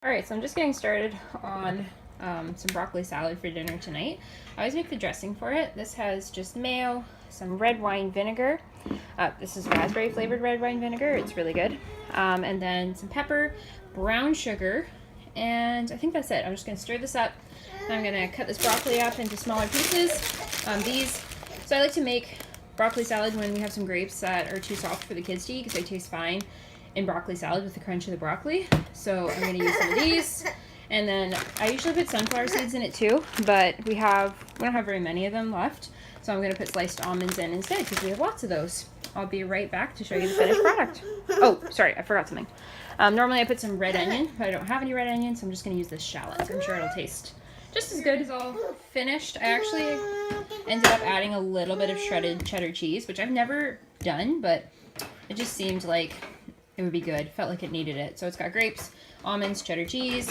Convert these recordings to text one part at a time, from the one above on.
Alright, so I'm just getting started on some broccoli salad for dinner tonight. I always make the dressing for it. This has just mayo, some red wine vinegar. This is raspberry flavored red wine vinegar. It's really good. And then some pepper, brown sugar, and I think that's it. I'm just going to stir this up. I'm going to cut this broccoli up into smaller pieces. So I like to make broccoli salad when we have some grapes that are too soft for the kids to eat because they taste fine in broccoli salad with the crunch of the broccoli. So I'm going to use some of these. And then I usually put sunflower seeds in it too, but we don't have very many of them left. So I'm going to put sliced almonds in instead because we have lots of those. I'll be right back to show you the finished product. Oh, sorry, I forgot something. Normally I put some red onion, but I don't have any red onion, so I'm just going to use this shallot. I'm sure it'll taste just as good as all finished. I actually ended up adding a little bit of shredded cheddar cheese, which I've never done, but it just seemed like it would be good. Felt like it needed it. So it's got grapes, almonds, cheddar cheese,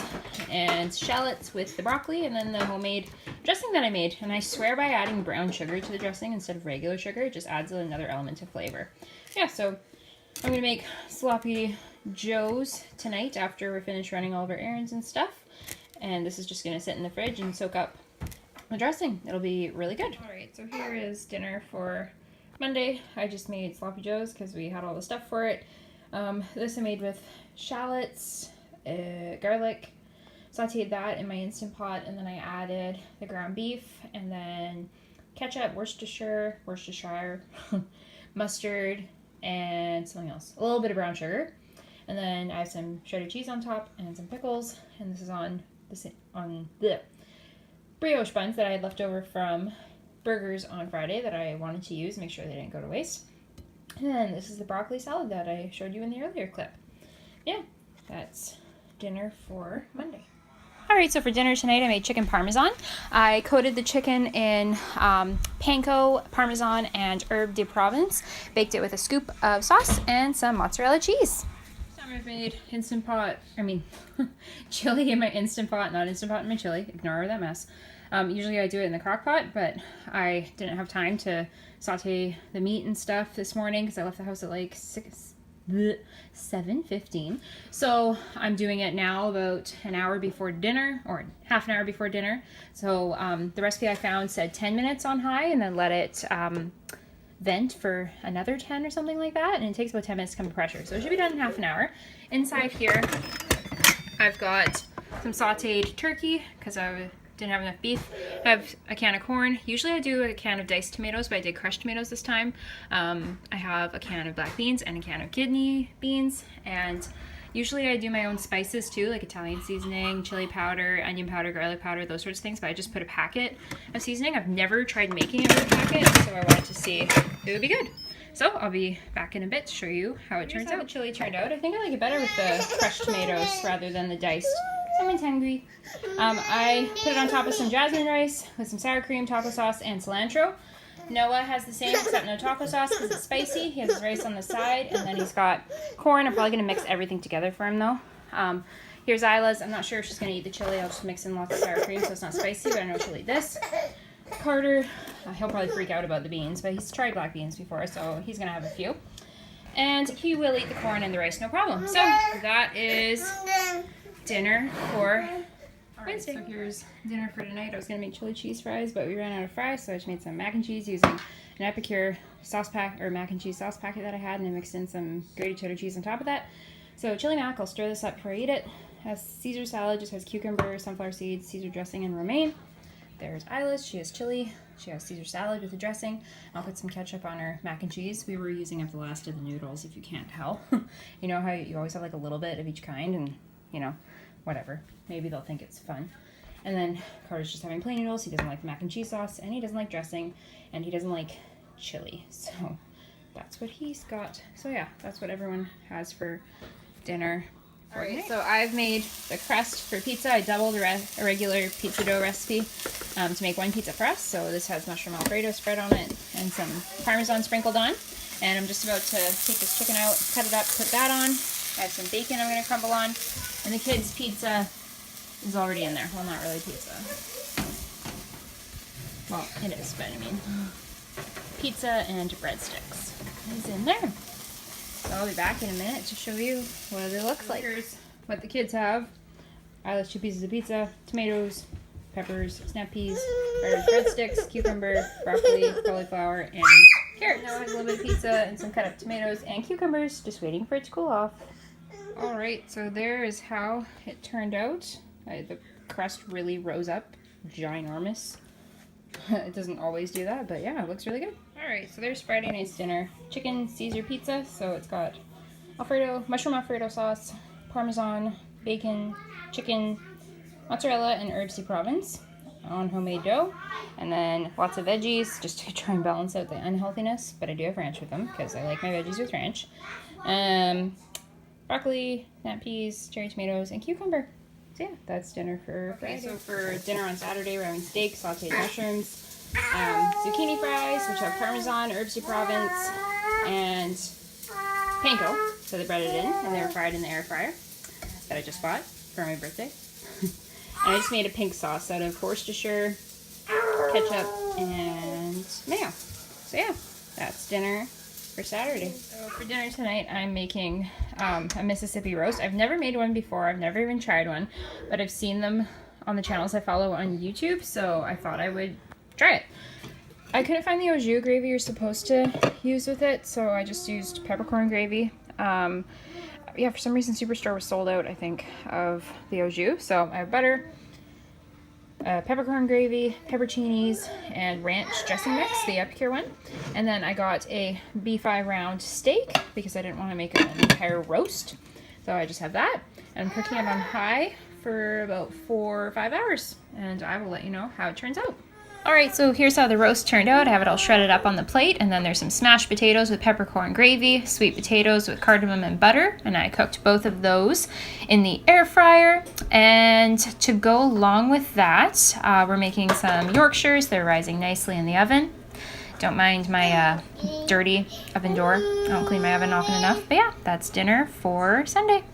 and shallots with the broccoli, and then the homemade dressing that I made. And I swear by adding brown sugar to the dressing instead of regular sugar, it just adds another element of flavor. Yeah, so I'm going to make sloppy joes tonight after we're finished running all of our errands and stuff. And this is just going to sit in the fridge and soak up the dressing. It'll be really good. Alright, so here is dinner for Monday. I just made sloppy joes because we had all the stuff for it. This I made with shallots, garlic, sauteed that in my Instant Pot, and then I added the ground beef, and then ketchup, Worcestershire, mustard, and something else. A little bit of brown sugar. And then I have some shredded cheese on top and some pickles, and this is on the brioche buns that I had left over from burgers on Friday that I wanted to use, make sure they didn't go to waste. And then this is the broccoli salad that I showed you in the earlier clip. Yeah, that's dinner for Monday. Alright, so for dinner tonight I made chicken parmesan. I coated the chicken in panko, parmesan, and herb de Provence. Baked it with a scoop of sauce and some mozzarella cheese. I've made chili in my Instant Pot, not Instant Pot in my chili. Ignore that mess. Usually I do it in the crock pot, but I didn't have time to saute the meat and stuff this morning because I left the house at like 7:15. So I'm doing it now about an hour before dinner, or half an hour before dinner. So the recipe I found said 10 minutes on high and then let it vent for another 10 or something like that, and it takes about 10 minutes to come to pressure, so it should be done in half an hour. Inside here I've got some sauteed turkey because I didn't have enough beef. I have a can of corn. Usually I do a can of diced tomatoes, but I did crushed tomatoes this time. I have a can of black beans and a can of kidney beans, and usually I do my own spices too, like Italian seasoning, chili powder, onion powder, garlic powder, those sorts of things, but I just put a packet of seasoning. I've never tried making it with a packet, so I wanted to see if it would be good. So I'll be back in a bit to show you how it turns out. The chili turned out. I think I like it better with the crushed tomatoes rather than the diced. Someone's hungry. I put it on top of some jasmine rice with some sour cream, taco sauce, and cilantro. Noah has the same except no taco sauce because it's spicy. He has his rice on the side, and then he's got corn. I'm probably going to mix everything together for him though. Here's Isla's. I'm not sure if she's going to eat the chili. I'll just mix in lots of sour cream so it's not spicy, but I know she'll eat this. Carter, he'll probably freak out about the beans, but he's tried black beans before, so he's going to have a few. And he will eat the corn and the rice, no problem. So that is dinner for Wednesday. So here's dinner for tonight. I was going to make chili cheese fries, but we ran out of fries, so I just made some mac and cheese using an Epicure sauce pack, or mac and cheese sauce packet that I had, and I mixed in some grated cheddar cheese on top of that. So chili mac, I'll stir this up before I eat it. Has Caesar salad, just has cucumber, sunflower seeds, Caesar dressing, and romaine. There's Isla's. She has chili. She has Caesar salad with the dressing. I'll put some ketchup on her mac and cheese. We were using up the last of the noodles, if you can't tell. You know how you always have like a little bit of each kind, and you know, whatever. Maybe they'll think it's fun. And then Carter's just having plain noodles. He doesn't like the mac and cheese sauce, and he doesn't like dressing, and he doesn't like chili. So that's what he's got. So yeah, that's what everyone has for dinner. Alright, so I've made the crust for pizza. I doubled a regular pizza dough recipe to make one pizza crust. So this has mushroom alfredo spread on it and some parmesan sprinkled on. And I'm just about to take this chicken out, cut it up, put that on. I have some bacon I'm going to crumble on. And the kids' pizza is already in there. Well, not really pizza. Well, it is, but I mean, pizza and breadsticks is in there. So I'll be back in a minute to show you what it looks like. Here's what the kids have I like 2 pieces of pizza, tomatoes, peppers, snap peas, fried breadsticks, cucumber, broccoli, cauliflower, and carrot. Now I have a little bit of pizza and some cut up tomatoes and cucumbers, just waiting for it to cool off. Alright, so there is how it turned out. The crust really rose up, ginormous. It doesn't always do that, but yeah, it looks really good. Alright, so there's Friday night's dinner. Chicken Caesar pizza, so it's got mushroom Alfredo sauce, parmesan, bacon, chicken, mozzarella, and herbes de Provence on homemade dough. And then lots of veggies, just to try and balance out the unhealthiness, but I do have ranch with them, because I like my veggies with ranch. Broccoli, snap peas, cherry tomatoes, and cucumber. So yeah, that's dinner for Friday. Okay, so for dinner on Saturday, we're having steak, sauteed mushrooms, zucchini fries, which have parmesan, herbes de Provence, and panko. So they breaded in, and they were fried in the air fryer that I just bought for my birthday. And I just made a pink sauce out of Worcestershire, ketchup, and mayo. So yeah, that's dinner for Saturday. So for dinner tonight, I'm making a Mississippi roast. I've never made one before. I've never even tried one, but I've seen them on the channels I follow on YouTube, so I thought I would try it. I couldn't find the au jus gravy you're supposed to use with it, so I just used peppercorn gravy. Yeah, for some reason Superstore was sold out, I think, of the au jus. So I have butter, peppercorn gravy, pepperoncinis, and ranch dressing mix, the Epicure one. And then I got a beef eye round steak because I didn't want to make an entire roast. So I just have that. And I'm cooking it on high for about 4 or 5 hours. And I will let you know how it turns out. Alright, so here's how the roast turned out. I have it all shredded up on the plate, and then there's some smashed potatoes with peppercorn gravy, sweet potatoes with cardamom and butter, and I cooked both of those in the air fryer. And to go along with that, we're making some Yorkshires. They're rising nicely in the oven. Don't mind my dirty oven door. I don't clean my oven often enough. But yeah, that's dinner for Sunday.